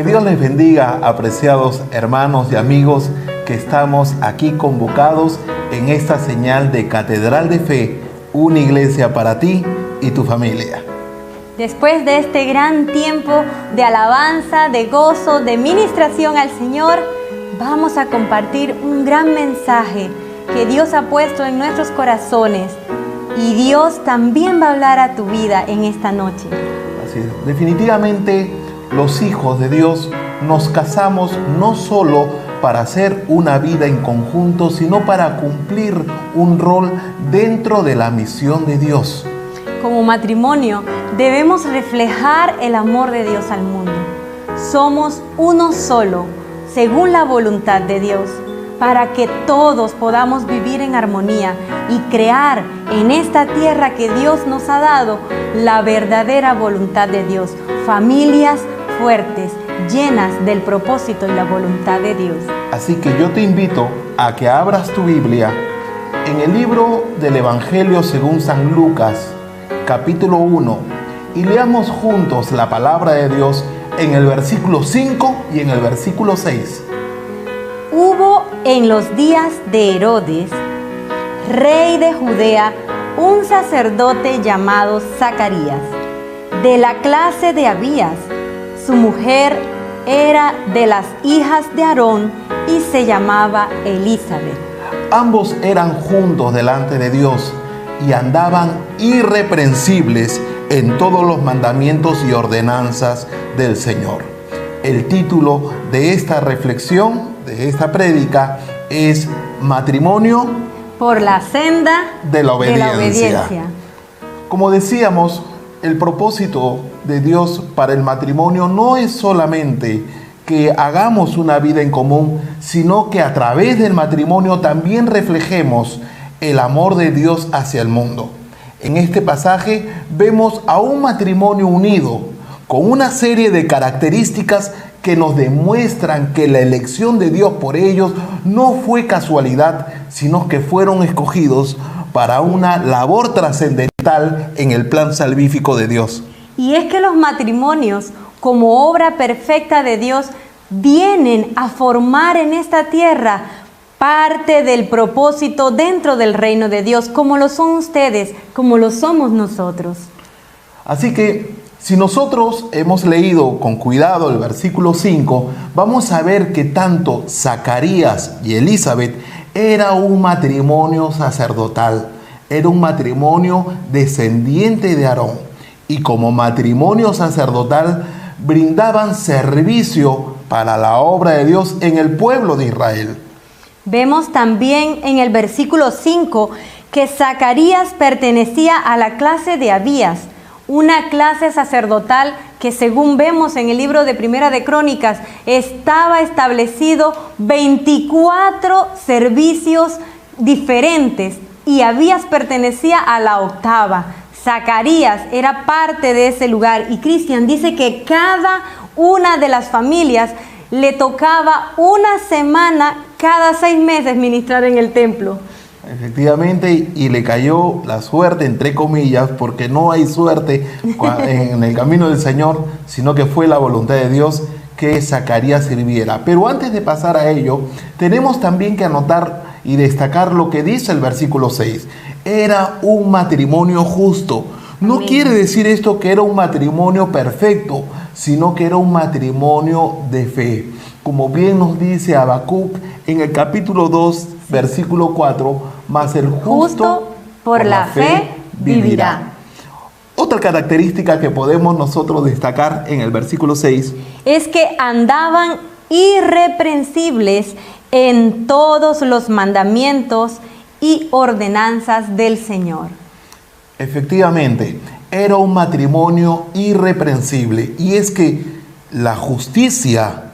Que Dios les bendiga, apreciados hermanos y amigos que estamos aquí convocados en esta señal de Catedral de Fe, una iglesia para ti y tu familia. Después de este gran tiempo de alabanza, de gozo, de ministración al Señor, vamos a compartir un gran mensaje que Dios ha puesto en nuestros corazones. Y Dios también va a hablar a tu vida en esta noche. Así es. Definitivamente, los hijos de Dios nos casamos no solo para hacer una vida en conjunto, sino para cumplir un rol dentro de la misión de Dios. Como matrimonio, debemos reflejar el amor de Dios al mundo. Somos uno solo, según la voluntad de Dios, para que todos podamos vivir en armonía y crear en esta tierra que Dios nos ha dado la verdadera voluntad de Dios. Familias fuertes, llenas del propósito y la voluntad de Dios. Así que yo te invito a que abras tu Biblia en el libro del Evangelio según San Lucas, capítulo 1, y leamos juntos la palabra de Dios en el versículo 5 y en el versículo 6. Hubo en los días de Herodes, rey de Judea, un sacerdote llamado Zacarías, de la clase de Abías. Su mujer era de las hijas de Aarón y se llamaba Elizabeth. Ambos eran juntos delante de Dios y andaban irreprensibles en todos los mandamientos y ordenanzas del Señor. El título de esta reflexión, de esta prédica, es Matrimonio por la senda de la obediencia. Como decíamos, el propósito de Dios para el matrimonio no es solamente que hagamos una vida en común, sino que a través del matrimonio también reflejemos el amor de Dios hacia el mundo. En este pasaje vemos a un matrimonio unido con una serie de características que nos demuestran que la elección de Dios por ellos no fue casualidad, sino que fueron escogidos para una labor trascendental en el plan salvífico de Dios. Y es que los matrimonios, como obra perfecta de Dios, vienen a formar en esta tierra parte del propósito dentro del reino de Dios, como lo son ustedes, como lo somos nosotros. Así que, si nosotros hemos leído con cuidado el versículo 5, vamos a ver que tanto Zacarías y Elizabeth era un matrimonio sacerdotal, era un matrimonio descendiente de Aarón, y como matrimonio sacerdotal brindaban servicio para la obra de Dios en el pueblo de Israel. Vemos también en el versículo 5 que Zacarías pertenecía a la clase de Abías, una clase sacerdotal que, según vemos en el libro de Primera de Crónicas, estaba establecido 24 servicios diferentes, y Abías pertenecía a la octava. Zacarías era parte de ese lugar, y Cristian dice que cada una de las familias le tocaba una semana cada 6 meses ministrar en el templo. Efectivamente, y le cayó la suerte, entre comillas, porque no hay suerte en el camino del Señor, sino que fue la voluntad de Dios que Zacarías sirviera. Pero antes de pasar a ello, tenemos también que anotar y destacar lo que dice el versículo 6. Era un matrimonio justo. No quiere decir esto que era un matrimonio perfecto, sino que era un matrimonio de fe. Como bien nos dice Habacuc en el capítulo 2, versículo 4, mas el justo por la fe vivirá. Otra característica que podemos nosotros destacar en el versículo 6 es que andaban irreprensibles en todos los mandamientos y ordenanzas del Señor. Efectivamente, era un matrimonio irreprensible. Y es que la justicia,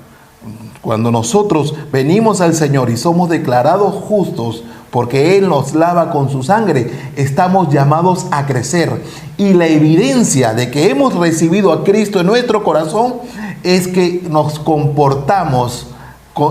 cuando nosotros venimos al Señor y somos declarados justos, porque Él nos lava con su sangre, estamos llamados a crecer. Y la evidencia de que hemos recibido a Cristo en nuestro corazón es que nos comportamos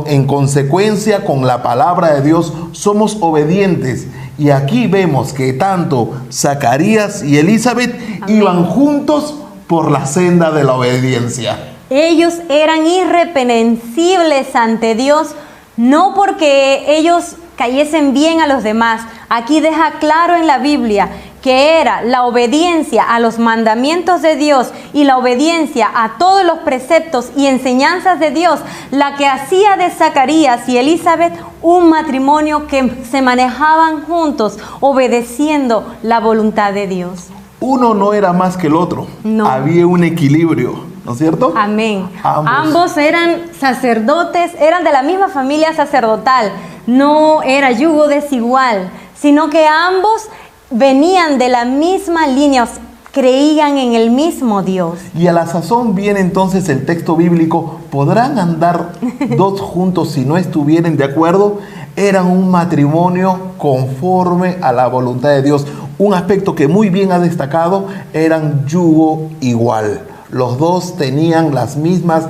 en consecuencia con la palabra de Dios, somos obedientes. Y aquí vemos que tanto Zacarías y Elizabeth iban juntos por la senda de la obediencia. Ellos eran irreprensibles ante Dios, no porque ellos cayesen bien a los demás. Aquí deja claro en la Biblia que era la obediencia a los mandamientos de Dios y la obediencia a todos los preceptos y enseñanzas de Dios la que hacía de Zacarías y Elizabeth un matrimonio que se manejaban juntos, obedeciendo la voluntad de Dios. Uno no era más que el otro. No. Había un equilibrio, ¿no es cierto? Amén. Ambos eran sacerdotes, eran de la misma familia sacerdotal. No era yugo desigual, sino que ambos venían de la misma línea, creían en el mismo Dios. Y a la sazón viene entonces el texto bíblico: ¿podrán andar dos juntos si no estuvieren de acuerdo? Eran un matrimonio conforme a la voluntad de Dios. Un aspecto que muy bien ha destacado: eran yugo igual. Los dos tenían las mismas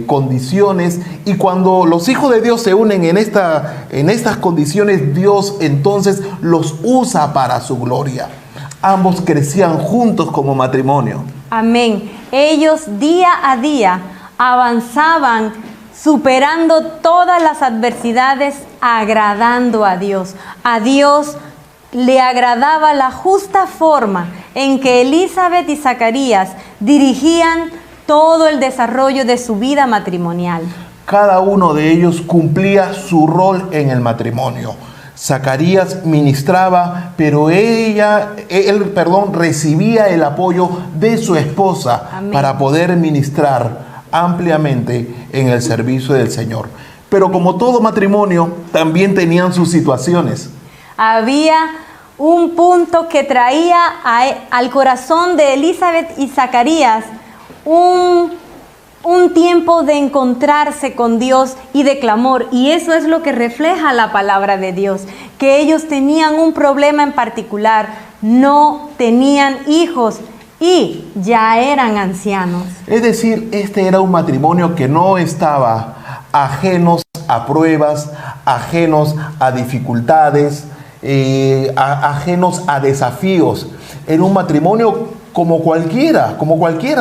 condiciones, y cuando los hijos de Dios se unen en estas condiciones, Dios entonces los usa para su gloria. Ambos crecían juntos como matrimonio. Amén. Ellos día a día avanzaban, superando todas las adversidades, agradando a Dios. A Dios le agradaba la justa forma en que Elizabeth y Zacarías dirigían todo el desarrollo de su vida matrimonial. Cada uno de ellos cumplía su rol en el matrimonio. Zacarías ministraba, pero él recibía el apoyo de su esposa. Amén. Para poder ministrar ampliamente en el servicio del Señor. Pero como todo matrimonio, también tenían sus situaciones. Había un punto que traía al corazón de Elizabeth y Zacarías un tiempo de encontrarse con Dios y de clamor, y eso es lo que refleja la palabra de Dios, que ellos tenían un problema en particular: no tenían hijos y ya eran ancianos. Es decir, este era un matrimonio que no estaba ajenos a pruebas, ajenos a dificultades, ajenos a desafíos. Era un matrimonio como cualquiera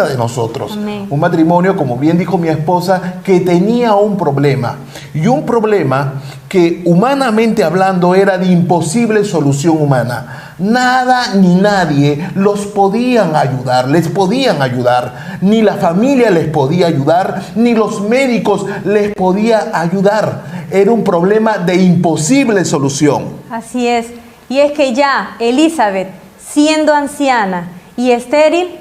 de nosotros. Amén. Un matrimonio, como bien dijo mi esposa, que tenía un problema, y un problema que humanamente hablando era de imposible solución humana. Nada ni nadie les podían ayudar, ni la familia les podía ayudar, ni los médicos les podía ayudar. Era un problema de imposible solución. Así es, y es que ya Elizabeth, siendo anciana y estéril,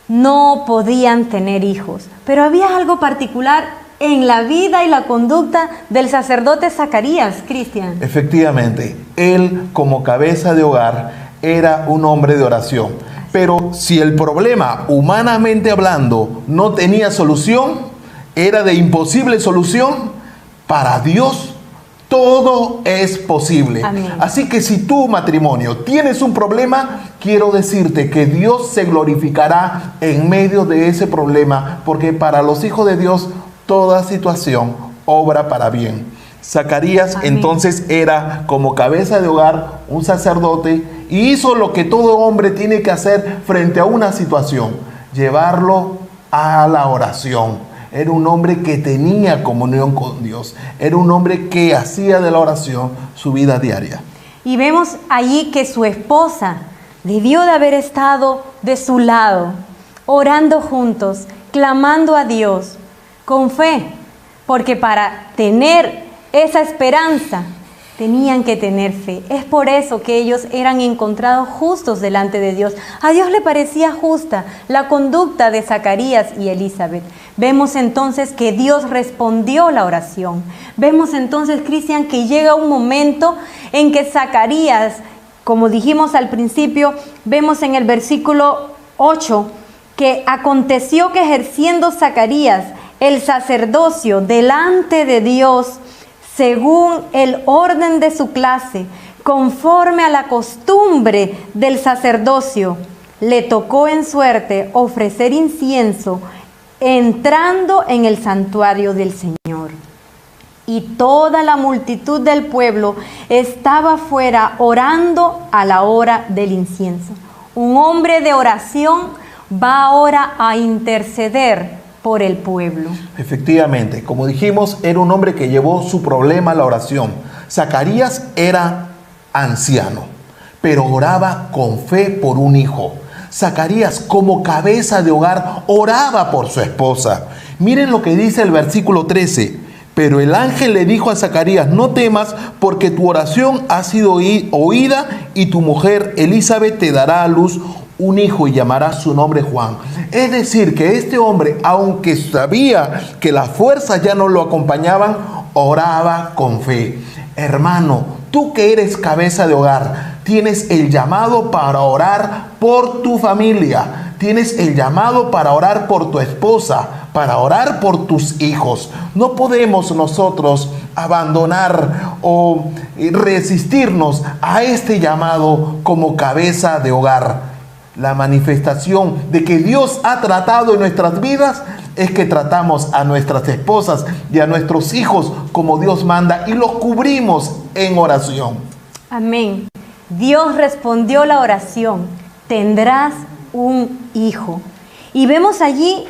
no podían tener hijos. Pero había algo particular en la vida y la conducta del sacerdote Zacarías, Cristian. Efectivamente, él como cabeza de hogar era un hombre de oración. Pero si el problema, humanamente hablando, no tenía solución, era de imposible solución, para Dios todo es posible. Amén. Así que si tu matrimonio tienes un problema, quiero decirte que Dios se glorificará en medio de ese problema, porque para los hijos de Dios toda situación obra para bien. Zacarías, amén, entonces era como cabeza de hogar un sacerdote, y hizo lo que todo hombre tiene que hacer frente a una situación: llevarlo a la oración. Era un hombre que tenía comunión con Dios. Era un hombre que hacía de la oración su vida diaria. Y vemos allí que su esposa debió de haber estado de su lado, orando juntos, clamando a Dios con fe, porque para tener esa esperanza tenían que tener fe. Es por eso que ellos eran encontrados justos delante de Dios. A Dios le parecía justa la conducta de Zacarías y Elizabeth. Vemos entonces que Dios respondió la oración. Vemos entonces, Cristian, que llega un momento en que Zacarías, como dijimos al principio, vemos en el versículo 8, que aconteció que ejerciendo Zacarías el sacerdocio delante de Dios, según el orden de su clase, conforme a la costumbre del sacerdocio, le tocó en suerte ofrecer incienso entrando en el santuario del Señor. Y toda la multitud del pueblo estaba fuera orando a la hora del incienso. Un hombre de oración va ahora a interceder por el pueblo. Efectivamente, como dijimos, era un hombre que llevó su problema a la oración. Zacarías era anciano, pero oraba con fe por un hijo. Zacarías, como cabeza de hogar, oraba por su esposa. Miren lo que dice el versículo 13. Pero el ángel le dijo a Zacarías: no temas, porque tu oración ha sido oída, y tu mujer Elizabeth te dará a luz un hijo y llamará su nombre Juan. Es decir, que este hombre, aunque sabía que las fuerzas ya no lo acompañaban, oraba con fe. Hermano, tú que eres cabeza de hogar, tienes el llamado para orar por tu familia. Tienes el llamado para orar por tu esposa, para orar por tus hijos. No podemos nosotros abandonar o resistirnos a este llamado como cabeza de hogar. La manifestación de que Dios ha tratado en nuestras vidas es que tratamos a nuestras esposas y a nuestros hijos como Dios manda y los cubrimos en oración. Amén. Dios respondió la oración: tendrás un hijo. Y vemos allí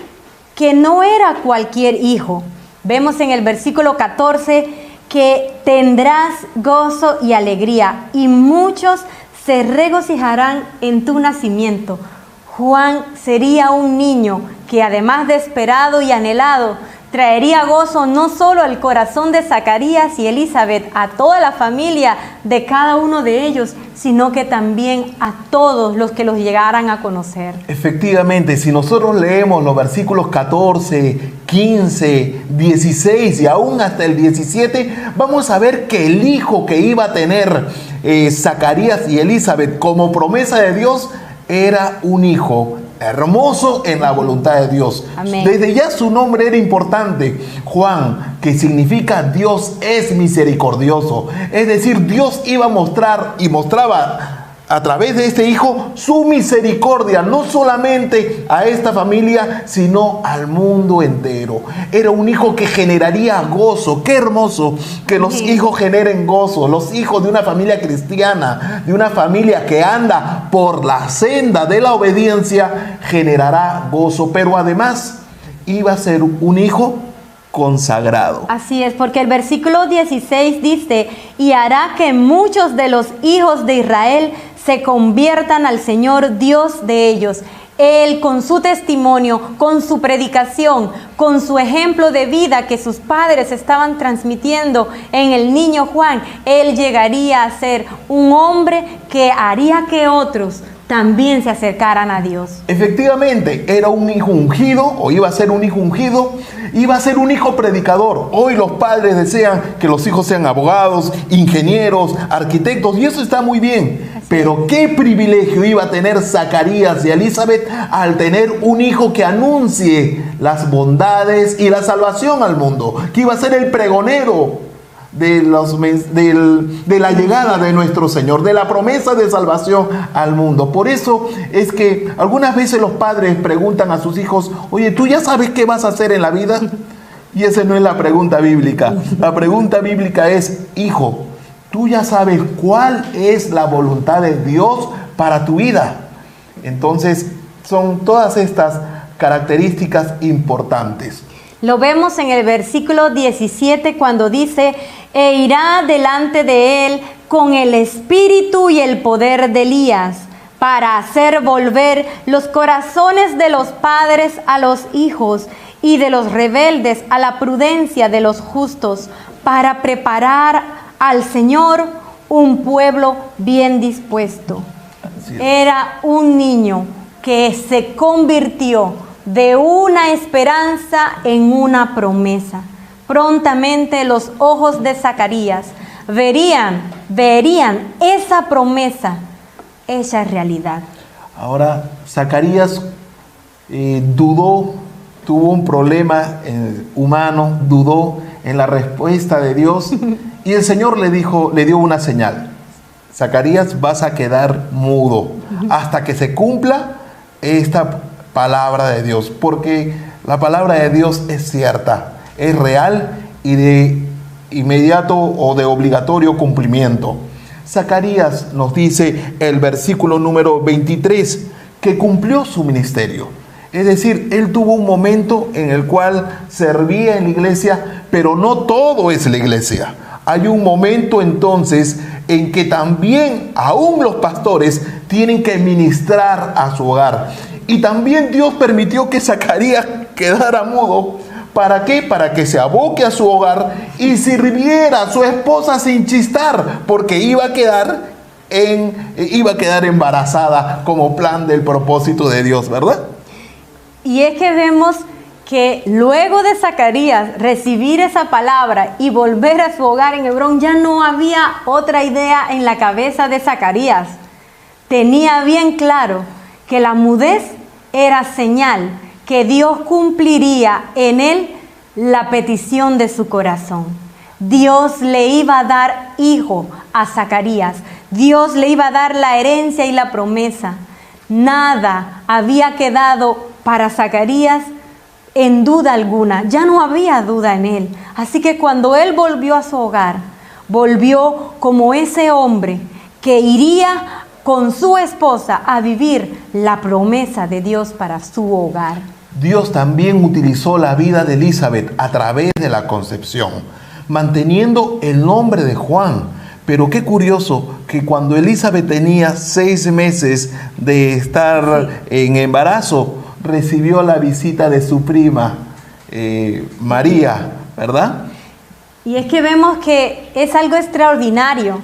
que no era cualquier hijo. Vemos en el versículo 14 que tendrás gozo y alegría, y muchos se regocijarán en tu nacimiento. Juan sería un niño que, además de esperado y anhelado, traería gozo no solo al corazón de Zacarías y Elizabeth, a toda la familia de cada uno de ellos, sino que también a todos los que los llegaran a conocer. Efectivamente, si nosotros leemos los versículos 14, 15, 16 y aún hasta el 17, vamos a ver que el hijo que iba a tener Zacarías y Elizabeth como promesa de Dios era un hijo hermoso en la voluntad de Dios. Amén. Desde ya su nombre era importante, Juan, que significa Dios es misericordioso. Es decir, Dios iba a mostrar y mostraba a través de este hijo su misericordia, no solamente a esta familia, sino al mundo entero. Era un hijo que generaría gozo. Qué hermoso que los hijos generen gozo. Los hijos de una familia cristiana, de una familia que anda por la senda de la obediencia, generará gozo. Pero además iba a ser un hijo consagrado. Así es, porque el versículo 16 dice: y hará que muchos de los hijos de Israel se conviertan al Señor Dios de ellos. Él, con su testimonio, con su predicación, con su ejemplo de vida que sus padres estaban transmitiendo en el niño Juan, él llegaría a ser un hombre que haría que otros también se acercaran a Dios. Efectivamente, era un hijo ungido, o iba a ser un hijo ungido, iba a ser un hijo predicador. Hoy los padres desean que los hijos sean abogados, ingenieros, arquitectos, y eso está muy bien. Pero qué privilegio iba a tener Zacarías y Elizabeth al tener un hijo que anuncie las bondades y la salvación al mundo, que iba a ser el pregonero de la llegada de nuestro Señor, de la promesa de salvación al mundo. Por eso es que algunas veces los padres preguntan a sus hijos: oye, ¿tú ya sabes qué vas a hacer en la vida? Y esa no es la pregunta bíblica. La pregunta bíblica es: hijo, ¿tú ya sabes cuál es la voluntad de Dios para tu vida? Entonces, son todas estas características importantes. Lo vemos en el versículo 17 cuando dice: e irá delante de él con el espíritu y el poder de Elías, para hacer volver los corazones de los padres a los hijos y de los rebeldes a la prudencia de los justos, para preparar al Señor un pueblo bien dispuesto. Era un niño que se convirtió de una esperanza en una promesa. Prontamente los ojos de Zacarías verían esa promesa hecha realidad. Ahora, Zacarías dudó, tuvo un problema humano, dudó en la respuesta de Dios y el Señor le dio una señal: Zacarías, vas a quedar mudo hasta que se cumpla esta palabra de Dios, porque la palabra de Dios es cierta, es real y de inmediato o de obligatorio cumplimiento. Zacarías nos dice el versículo número 23 que cumplió su ministerio. Es decir, él tuvo un momento en el cual servía en la iglesia, pero no todo es la iglesia. Hay un momento entonces en que también aún los pastores tienen que ministrar a su hogar. Y también Dios permitió que Zacarías quedara mudo. ¿Para qué? Para que se aboque a su hogar y sirviera a su esposa sin chistar, porque iba a quedar embarazada como plan del propósito de Dios, ¿verdad? Y es que vemos que luego de Zacarías recibir esa palabra y volver a su hogar en Hebrón, ya no había otra idea en la cabeza de Zacarías. Tenía bien claro que la mudez era señal que Dios cumpliría en él la petición de su corazón. Dios le iba a dar hijo a Zacarías. Dios le iba a dar la herencia y la promesa. Nada había quedado para Zacarías en duda alguna. Ya no había duda en él. Así que cuando él volvió a su hogar, volvió como ese hombre que iría con su esposa a vivir la promesa de Dios para su hogar. Dios también utilizó la vida de Elizabeth a través de la concepción, manteniendo el nombre de Juan. Pero qué curioso que cuando Elizabeth tenía 6 meses de estar en embarazo, recibió la visita de su prima, María, ¿verdad? Y es que vemos que es algo extraordinario.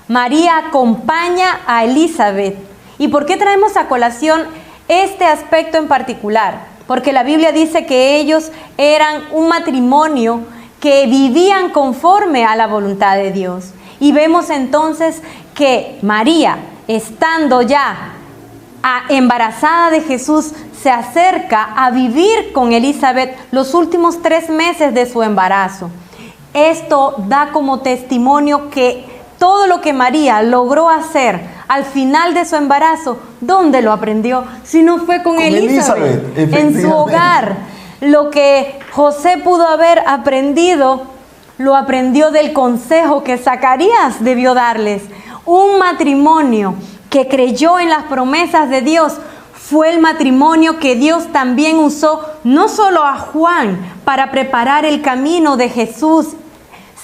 María acompaña a Elizabeth. ¿Y por qué traemos a colación este aspecto en particular? Porque la Biblia dice que ellos eran un matrimonio que vivían conforme a la voluntad de Dios. Y vemos entonces que María, estando ya embarazada de Jesús, se acerca a vivir con Elizabeth los últimos 3 meses de su embarazo. Esto da como testimonio que todo lo que María logró hacer al final de su embarazo, ¿dónde lo aprendió? Si no fue con Elizabeth en su hogar. Lo que José pudo haber aprendido, lo aprendió del consejo que Zacarías debió darles. Un matrimonio que creyó en las promesas de Dios fue el matrimonio que Dios también usó no solo a Juan para preparar el camino de Jesús,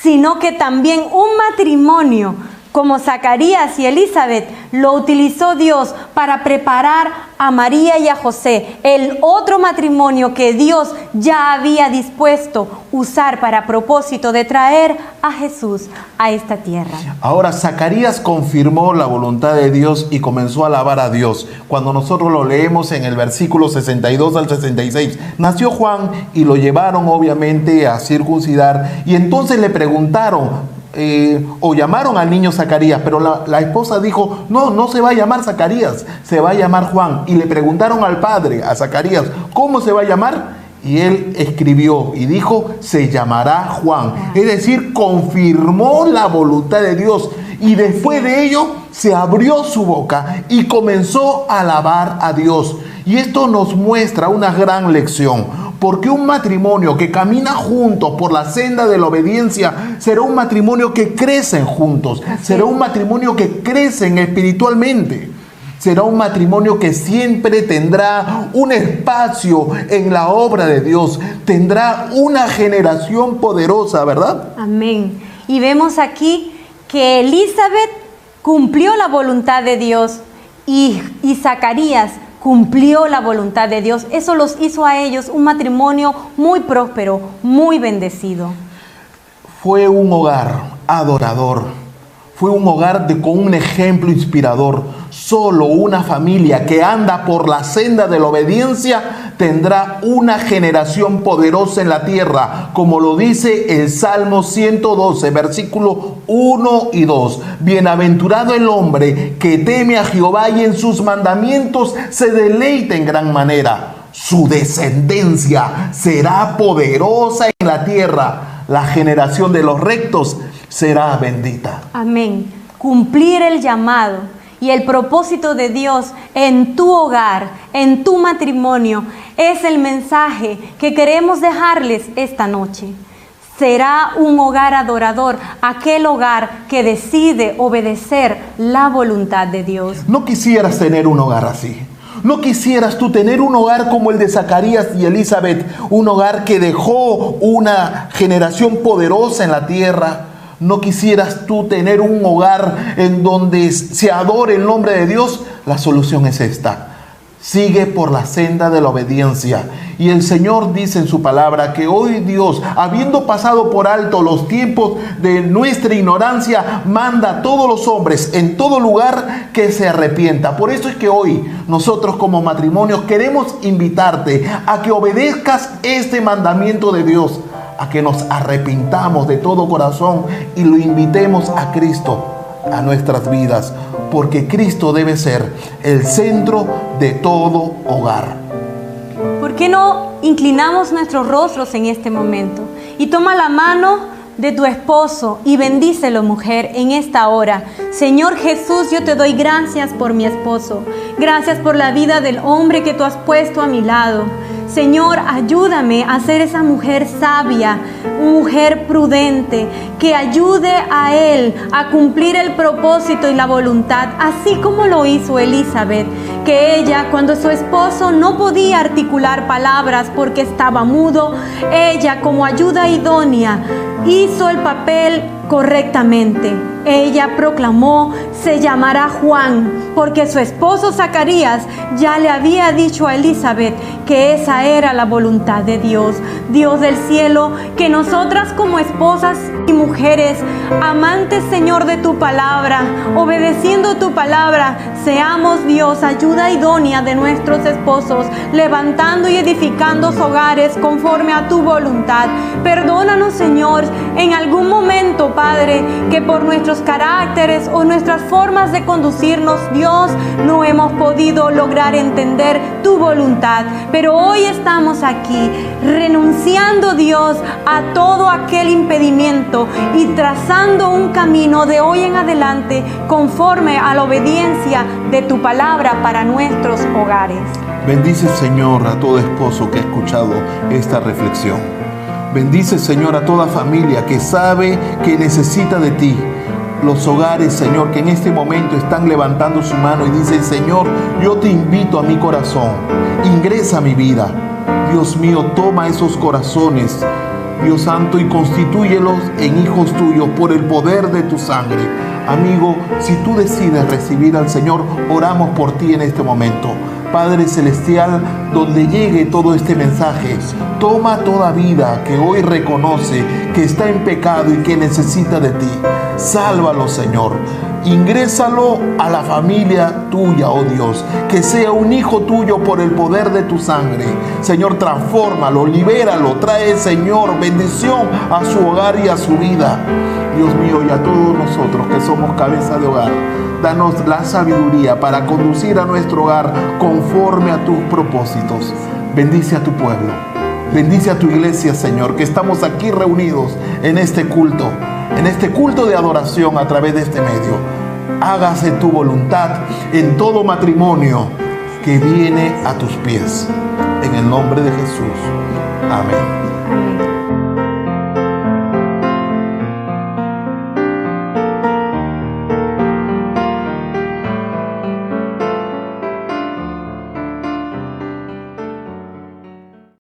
sino que también un matrimonio como Zacarías y Elizabeth lo utilizó Dios para preparar a María y a José, el otro matrimonio que Dios ya había dispuesto usar para propósito de traer a Jesús a esta tierra. Ahora Zacarías confirmó la voluntad de Dios y comenzó a alabar a Dios. Cuando nosotros lo leemos en el versículo 62 al 66, nació Juan y lo llevaron obviamente a circuncidar, y entonces le preguntaron, o llamaron al niño Zacarías, pero la esposa dijo, no se va a llamar Zacarías, se va a llamar Juan. Y le preguntaron al padre, a Zacarías, ¿cómo se va a llamar? Y él escribió y dijo, se llamará Juan. Es decir, confirmó la voluntad de Dios. Y después de ello se abrió su boca y comenzó a alabar a Dios. Y esto nos muestra una gran lección. Porque un matrimonio que camina juntos por la senda de la obediencia será un matrimonio que crecen juntos, será un matrimonio que crecen espiritualmente, será un matrimonio que siempre tendrá un espacio en la obra de Dios, tendrá una generación poderosa, ¿verdad? Amén. Y vemos aquí que Elizabeth cumplió la voluntad de Dios y Zacarías cumplió la voluntad de Dios. Eso los hizo a ellos un matrimonio muy próspero, muy bendecido. Fue un hogar adorador. Fue un hogar con un ejemplo inspirador. Solo una familia que anda por la senda de la obediencia tendrá una generación poderosa en la tierra, como lo dice el Salmo 112, versículo 1 y 2. Bienaventurado el hombre que teme a Jehová y en sus mandamientos se deleita en gran manera. Su descendencia será poderosa en la tierra. La generación de los rectos será bendita. Amén. Cumplir el llamado y el propósito de Dios en tu hogar, en tu matrimonio, es el mensaje que queremos dejarles esta noche. Será un hogar adorador, aquel hogar que decide obedecer la voluntad de Dios. No quisieras tener un hogar así. ¿No quisieras tú tener un hogar como el de Zacarías y Elizabeth? Un hogar que dejó una generación poderosa en la tierra. ¿No quisieras tú tener un hogar en donde se adore el nombre de Dios? La solución es esta. Sigue por la senda de la obediencia. Y el Señor dice en su palabra que hoy Dios, habiendo pasado por alto los tiempos de nuestra ignorancia, manda a todos los hombres en todo lugar que se arrepienta. Por eso es que hoy nosotros como matrimonio queremos invitarte a que obedezcas este mandamiento de Dios, a que nos arrepintamos de todo corazón y lo invitemos a Cristo a nuestras vidas, porque Cristo debe ser el centro de todo hogar. ¿Por qué no inclinamos nuestros rostros en este momento? Y toma la mano de tu esposo y bendícelo, mujer, en esta hora. Señor Jesús, yo te doy gracias por mi esposo. Gracias por la vida del hombre que tú has puesto a mi lado. Señor, ayúdame a ser esa mujer sabia, mujer prudente, que ayude a él a cumplir el propósito y la voluntad, así como lo hizo Elizabeth, que ella, cuando su esposo no podía articular palabras porque estaba mudo, ella, como ayuda idónea, hizo el papel correctamente. Ella proclamó: se llamará Juan, porque su esposo Zacarías ya le había dicho a Elizabeth que esa era la voluntad de Dios. Dios del cielo, que nosotras como esposas y mujeres, amantes, Señor, de tu palabra, obedeciendo tu palabra, seamos, Dios, ayuda idónea de nuestros esposos, levantando y edificando hogares conforme a tu voluntad. Perdónanos, Señor, en algún momento, Padre, que por nuestros caracteres o nuestras formas de conducirnos, Dios, no hemos podido lograr entender tu voluntad. Pero hoy estamos aquí renunciando, Dios, a todo aquel impedimento y trazando un camino de hoy en adelante conforme a la obediencia de tu palabra para nuestros hogares. Bendice, Señor, a todo esposo que ha escuchado esta reflexión. Bendice, Señor, a toda familia que sabe que necesita de ti. Los hogares, Señor, que en este momento están levantando su mano y dicen: Señor, yo te invito a mi corazón, ingresa a mi vida. Dios mío, toma esos corazones, Dios Santo, y constitúyelos en hijos tuyos por el poder de tu sangre. Amigo, si tú decides recibir al Señor, oramos por ti en este momento. Padre Celestial, donde llegue todo este mensaje, toma toda vida que hoy reconoce que está en pecado y que necesita de ti. Sálvalo, Señor. Ingrésalo a la familia tuya, oh Dios, que sea un hijo tuyo por el poder de tu sangre. Señor, transfórmalo, libéralo, trae, Señor, bendición a su hogar y a su vida. Dios mío, y a todos nosotros que somos cabeza de hogar, danos la sabiduría para conducir a nuestro hogar conforme a tus propósitos. Bendice a tu pueblo, bendice a tu iglesia, Señor, que estamos aquí reunidos en este culto de adoración a través de este medio. Hágase tu voluntad en todo matrimonio que viene a tus pies. En el nombre de Jesús. Amén.